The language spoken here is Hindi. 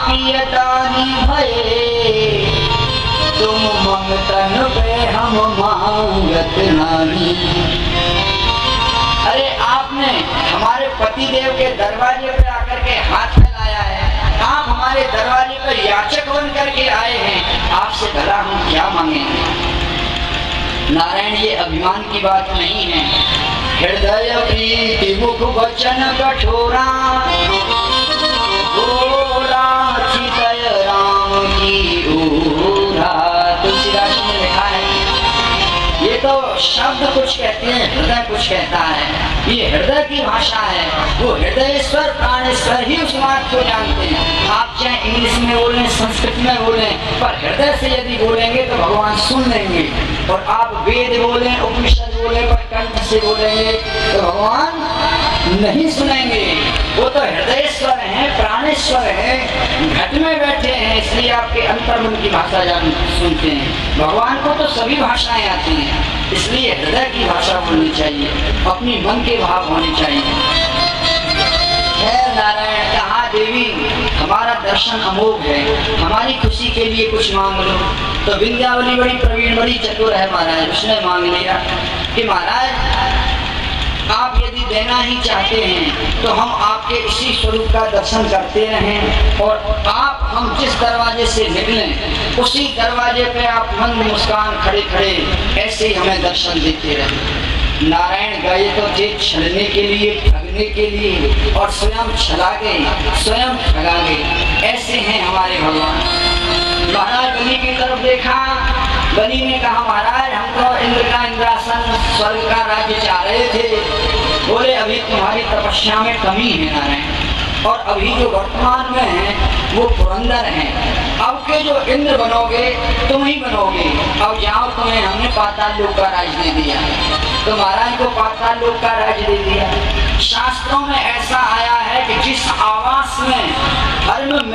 पियतानी भये, तुम मंगतन पे हम मांगत नानी। अरे आपने हमारे पति देव के दरवाजे पे आकर के हाथ फैलाया है, आप हमारे दरवाजे पर याचक बन करके आए हैं, आपसे भला हम क्या मांगेंगे। नारायण, ये अभिमान की बात नहीं है। हृदय प्रीति मुख वचन कठोरा, चितय राम की ओरा। तुलसीदास ने लिखा है, ये तो शब्द कुछ कहते हैं, हृदय कुछ कहता है। ये हृदय की भाषा है, वो हृदयेश्वर प्राणेश्वर ही उस बात को जानते हैं। आप चाहे इंग्लिश में बोलें, संस्कृत में बोलें, पर हृदय से यदि बोलेंगे तो भगवान सुन लेंगे। और आप वेद बोलें, उपनिषद बोलें, पर कंठ से बोलेंगे तो भगवान नहीं सुनेंगे। वो तो हृदयेश्वर है, प्राणेश्वर है, घट में बैठे हैं, इसलिए आपके अंतर्मन की भाषा सुनते हैं। भगवान को तो सभी भाषाएं आती हैं, इसलिए हृदय की भाषा बोलनी चाहिए, अपनी मन के भाव होने चाहिए। है नारायण, कहा देवी हमारा दर्शन अमोघ है, हमारी खुशी के लिए कुछ मांग लो। तो विंध्यावली बड़ी प्रवीण, बड़ी चतुर है महाराज, उसने मांग लिया कि महाराज आप यदि देना ही चाहते हैं तो हम आपके इसी स्वरूप का दर्शन करते रहें, और आप हम जिस दरवाजे से निकलें उसी दरवाजे पे आप मंद मुस्कान खड़े खड़े ऐसे ही हमें दर्शन देते रहें। नारायण गए तो थे छलने के लिए, ठगने के लिए, और स्वयं छला गए, स्वयं ठगा गए। ऐसे हैं हमारे भगवान। महाराज बलि की तरफ देखा, बलि ने कहा महाराज हम तो इंद्र का इंद्रासन, स्वर्ग का राज्य चाह रहे थे। बोले अभी तुम्हारी तपस्या में कमी है नारायण, और अभी जो वर्तमान में है वो पुरंदर हैं। अब के जो इंद्र बनोगे तुम ही बनोगे। अब जाओ, तुम्हें हमने पाताल लोक का राज दे दिया। तो महाराज को पाताल लोक का राज दे दिया। शास्त्रों में ऐसा आया है कि जिस आवास में धर्म